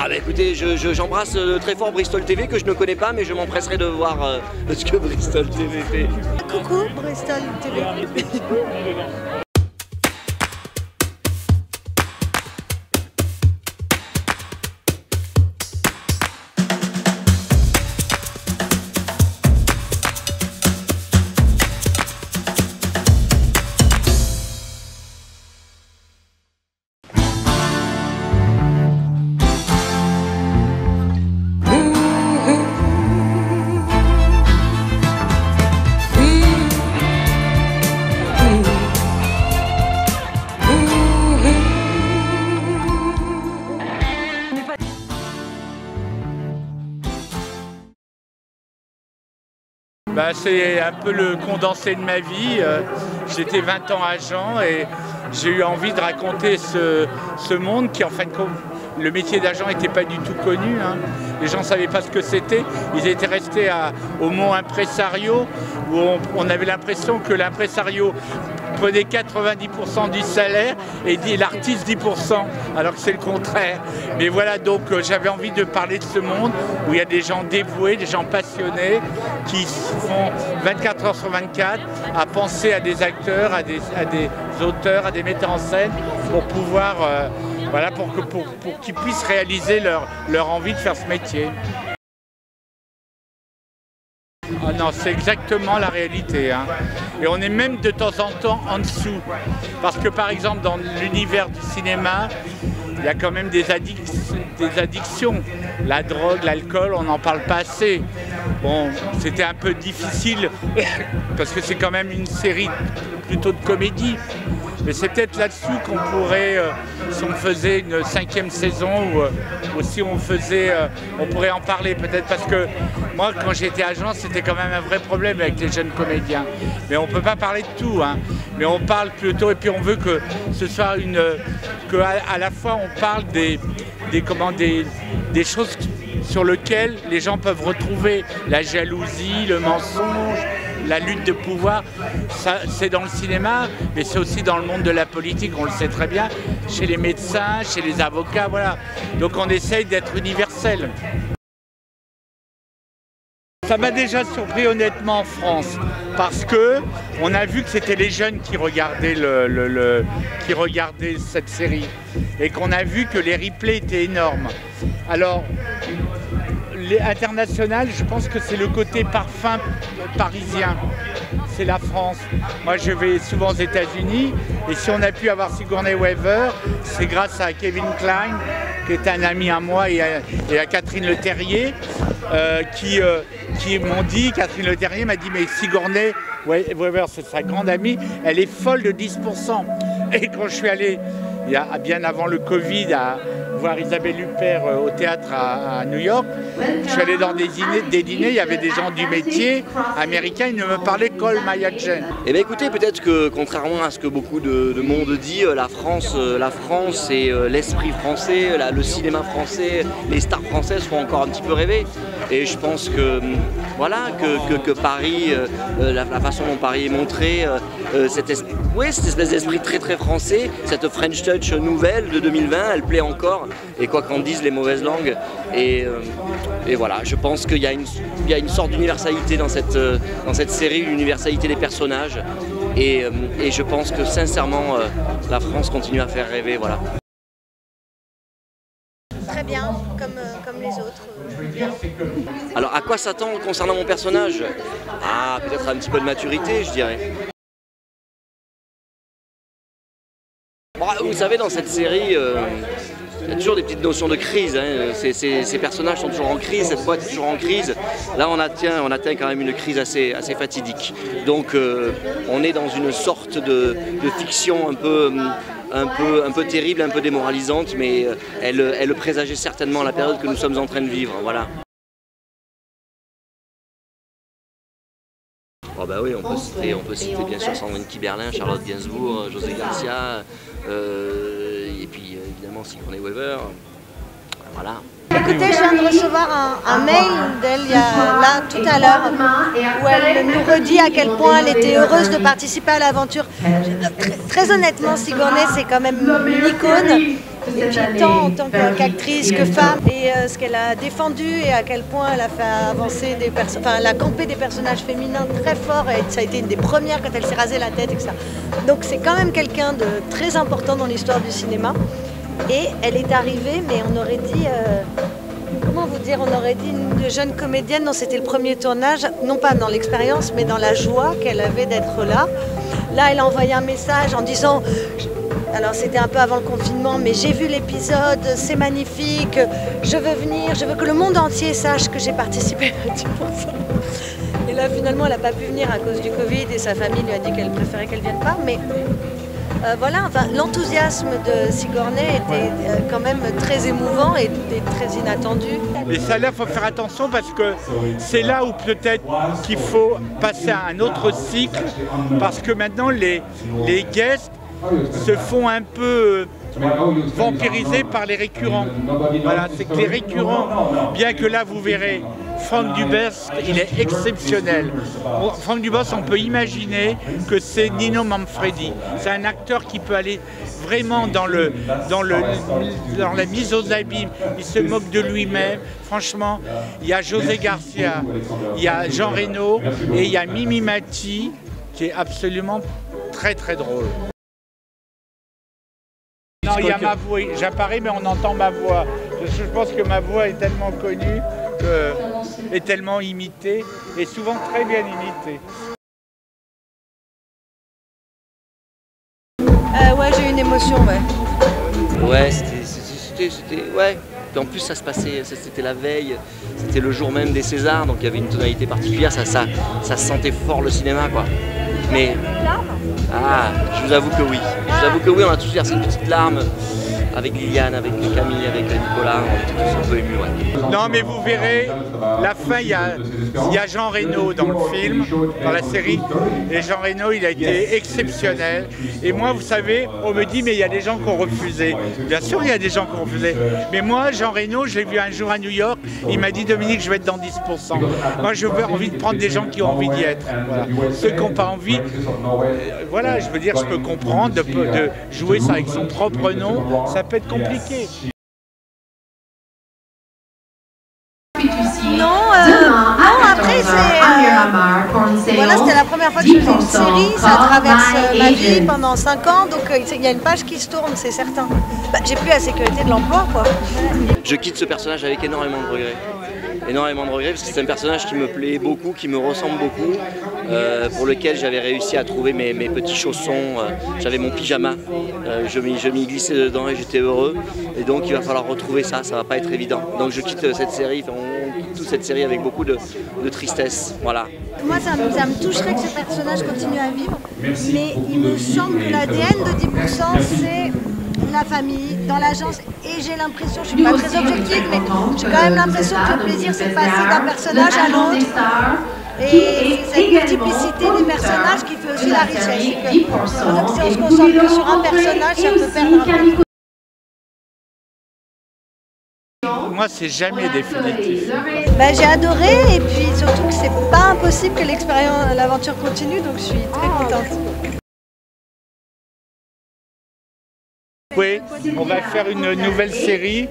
Ah bah écoutez, j'embrasse très fort Bristol TV que je ne connais pas, mais je m'empresserai de voir ce que Bristol TV fait. Coucou Bristol TV. C'est un peu le condensé de ma vie. J'étais 20 ans agent et j'ai eu envie de raconter ce monde qui, en fin de compte, le métier d'agent n'était pas du tout connu. Hein. Les gens ne savaient pas ce que c'était. Ils étaient restés au mot impresario, où on avait l'impression que l'impresario prenait 90% du salaire et dit l'artiste 10%, alors que c'est le contraire. Mais voilà, donc j'avais envie de parler de ce monde où il y a des gens dévoués, des gens passionnés qui font 24 heures sur 24 à penser à des acteurs, à des auteurs, à des metteurs en scène pour pouvoir, voilà, pour qu'ils puissent réaliser leur envie de faire ce métier. Ah non, c'est exactement la réalité. Hein. Et on est même de temps en temps en dessous. Parce que par exemple, dans l'univers du cinéma, il y a quand même des addictions. La drogue, l'alcool, on n'en parle pas assez. Bon, c'était un peu difficile parce que c'est quand même une série plutôt de comédie. Mais c'est peut-être là-dessus qu'on pourrait, si on faisait une 5e saison ou si on faisait, on pourrait en parler peut-être parce que moi quand j'étais agent c'était quand même un vrai problème avec les jeunes comédiens. Mais on ne peut pas parler de tout, hein. Mais on parle plutôt et puis on veut que ce soit qu'à la fois on parle des choses sur lesquelles les gens peuvent retrouver la jalousie, le mensonge, la lutte de pouvoir, c'est dans le cinéma, mais c'est aussi dans le monde de la politique, on le sait très bien, chez les médecins, chez les avocats, voilà. Donc on essaye d'être universel. Ça m'a déjà surpris honnêtement en France, parce que on a vu que c'était les jeunes qui regardaient, qui regardaient cette série, et qu'on a vu que les replays étaient énormes. Alors, international, je pense que c'est le côté parfum parisien, c'est la France. Moi je vais souvent aux États-Unis et si on a pu avoir Sigourney Weaver, c'est grâce à Kevin Kline, qui est un ami à moi et à Catherine Leterrier, qui m'ont dit, Catherine Leterrier m'a dit mais Sigourney Weaver, c'est sa grande amie, elle est folle de 10%. Et quand je suis allé, bien avant le Covid, voir Isabelle Huppert au théâtre à New York. Je suis allé dans des dîners, il y avait des gens du métier américains, ils ne me parlaient qu'Ol Mayagen. Eh bien écoutez, peut-être que contrairement à ce que beaucoup de monde dit, la France et l'esprit français, le cinéma français, les stars françaises font encore un petit peu rêver. Et je pense que voilà, que Paris, la façon dont Paris est montré, cette espèce d'esprit très très français, cette French Touch nouvelle de 2020, elle plaît encore. Et quoi qu'en disent les mauvaises langues. Et voilà, je pense qu'il y a une sorte d'universalité dans cette série, l'universalité des personnages. Et je pense que sincèrement, la France continue à faire rêver. Voilà. Très bien, comme les autres. Bien. Alors à quoi s'attendre concernant mon personnage? Ah, peut-être un petit peu de maturité, je dirais. Bon, vous savez, dans cette série, il y a toujours des petites notions de crise. Hein. Ces personnages sont toujours en crise, cette boîte est toujours en crise. Là, on atteint quand même une crise assez fatidique. Donc, on est dans une sorte de fiction un peu terrible, un peu démoralisante, mais elle présageait certainement la période que nous sommes en train de vivre. Voilà. Oh bah oui, on peut citer bien sûr Sandrine Kiberlin, Charlotte Gainsbourg, José Garcia, et puis évidemment Sigourney Weaver. Voilà. Écoutez, je viens de recevoir un mail d'elle là tout à l'heure où elle nous redit à quel point elle était heureuse de participer à l'aventure. Très honnêtement, Sigourney, c'est quand même une icône. Et puis tant en tant qu'actrice que femme, et ce qu'elle a défendu et à quel point elle a fait avancer des personnages, enfin elle a campé des personnages féminins très forts, et ça a été une des premières quand elle s'est rasé la tête, etc. Donc c'est quand même quelqu'un de très important dans l'histoire du cinéma. Et elle est arrivée, mais on aurait dit... comment vous dire, on aurait dit une jeune comédienne dont c'était le premier tournage, non pas dans l'expérience, mais dans la joie qu'elle avait d'être là. Là, elle a envoyé un message en disant, alors c'était un peu avant le confinement, mais j'ai vu l'épisode, c'est magnifique, je veux venir, je veux que le monde entier sache que j'ai participé à 10%. Et là, finalement, elle n'a pas pu venir à cause du Covid et sa famille lui a dit qu'elle préférait qu'elle ne vienne pas. Mais voilà, enfin, l'enthousiasme de Sigourney était quand même très émouvant et très inattendu. Et ça là, il faut faire attention parce que c'est là où peut-être qu'il faut passer à un autre cycle, parce que maintenant les guests se font un peu vampirisés par les récurrents. Voilà, c'est que les récurrents, bien que là vous verrez, Franck Dubosc, il est exceptionnel. Franck Dubosc, on peut imaginer que c'est Nino Manfredi. C'est un acteur qui peut aller vraiment dans la mise aux abîmes. Il se moque de lui-même. Franchement, il y a José Garcia, il y a Jean Reno et il y a Mimi Mati qui est absolument très très drôle. Non, il y a ma voix, j'apparais mais on entend ma voix. Je pense que ma voix est tellement connue, est tellement imitée, et souvent très bien imitée. Ouais, j'ai eu une émotion, ouais. Ouais, c'était ouais. Puis en plus ça se passait, c'était la veille, c'était le jour même des Césars, donc il y avait une tonalité particulière, ça se sentait fort le cinéma, quoi. Mais ah, je vous avoue que oui. Je vous avoue que oui, on a tous versé une petite larme avec Liliane, avec Camille, avec Nicolas, on était tous un peu émus, ouais. Non mais vous verrez, la fin, il y a Jean Reno dans le film, dans la série, et Jean Reno, il a été exceptionnel. Et moi, vous savez, on me dit, mais il y a des gens qui ont refusé. Bien sûr, il y a des gens qui ont refusé. Mais moi, Jean Reno, je l'ai vu un jour à New York, il m'a dit, Dominique, je vais être dans 10%. Moi, j'ai envie de prendre des gens qui ont envie d'y être. Voilà. Ceux qui n'ont pas envie, voilà, je veux dire, je peux comprendre de jouer ça avec son propre nom, ça peut être compliqué. Non, après c'est... voilà, c'était la première fois que je faisais une série, ça traverse ma vie pendant 5 ans, donc il y a une page qui se tourne, c'est certain. Bah, j'ai plus la sécurité de l'emploi, quoi. Je quitte ce personnage avec énormément de regrets. Énormément de regrets parce que c'est un personnage qui me plaît beaucoup, qui me ressemble beaucoup, pour lequel j'avais réussi à trouver mes petits chaussons, j'avais mon pyjama, je m'y glissais dedans et j'étais heureux, et donc il va falloir retrouver ça, ça va pas être évident. Donc je quitte cette série, on quitte toute cette série avec beaucoup de tristesse, voilà. Moi ça me toucherait que ce personnage continue à vivre, mais il me semble que l'ADN de 10% c'est la famille, dans l'agence, et j'ai l'impression, je suis pas très objective, mais j'ai quand même l'impression que le plaisir c'est de passer d'un personnage à l'autre, et cette multiplicité des personnages qui fait aussi la richesse. Si on se concentre que sur un personnage, ça peut perdre un peu. Moi, c'est jamais définitif. Ben, j'ai adoré, et puis surtout que c'est pas impossible que l'aventure continue, donc je suis très contente. Oui, on va faire une nouvelle série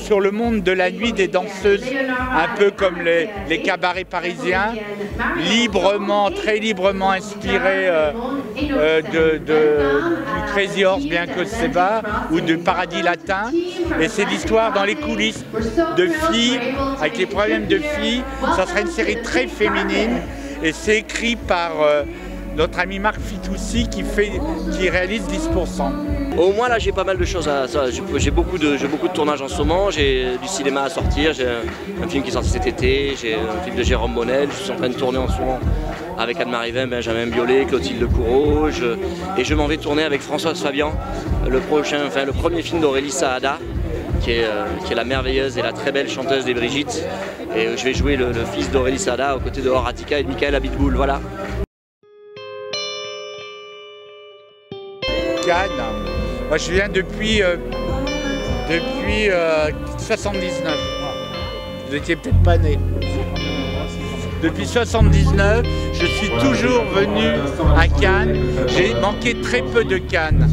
sur le monde de la nuit des danseuses, un peu comme les cabarets parisiens, très librement inspirés du Crazy Horse, bien que c'est bas, ou de Paradis Latin. Et c'est l'histoire dans les coulisses de filles, avec les problèmes de filles. Ça sera une série très féminine, et c'est écrit par notre ami Marc Fitoussi qui réalise 10%. Au moins là j'ai pas mal de choses à ça. J'ai beaucoup de tournages en ce moment, j'ai du cinéma à sortir, j'ai un film qui est sorti cet été, j'ai un film de Jérôme Bonnel, je suis en train de tourner en ce moment avec Anne-Marie Vin, Benjamin Biolay, Clotilde Courreau, et je m'en vais tourner avec Françoise Fabian, le premier film d'Aurélie Saada, qui est la merveilleuse et la très belle chanteuse des Brigitte, et je vais jouer le fils d'Aurélie Saada aux côtés de Horatika et de Michael Abitboul, voilà. Cannes. Moi, je viens depuis 79. Vous étiez peut-être pas né. Depuis 79, Je suis toujours venu à Cannes. J'ai manqué très peu de Cannes.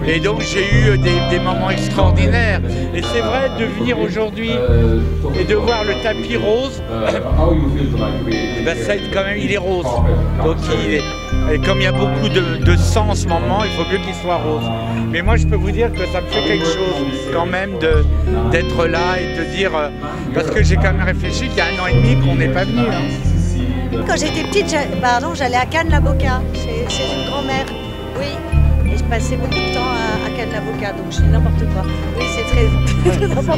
Et donc j'ai eu des moments extraordinaires. Et c'est vrai de venir aujourd'hui et de voir le tapis rose, ben ça, quand même, il est rose. Donc et comme il y a beaucoup de sang en ce moment, il faut mieux qu'il soit rose. Mais moi je peux vous dire que ça me fait quelque chose quand même d'être là et de dire, parce que j'ai quand même réfléchi qu'il y a 1 an et demi qu'on n'est pas venu. Hein. Quand j'étais petite, j'allais à Cannes-la-Boca, chez une grand-mère. Oui, et je passais beaucoup de temps à Cannes-la-Boca, donc je dis n'importe quoi. Oui, c'est très n'importe quoi.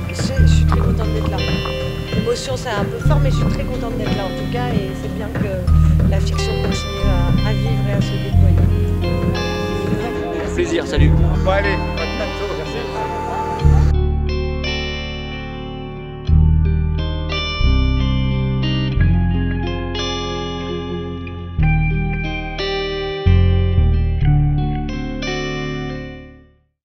Je suis très contente d'être là. L'émotion, c'est un peu fort, mais je suis très contente d'être là en tout cas, et c'est bien que la fiction continue à vivre et à se déployer. Plaisir, salut. Bon allez.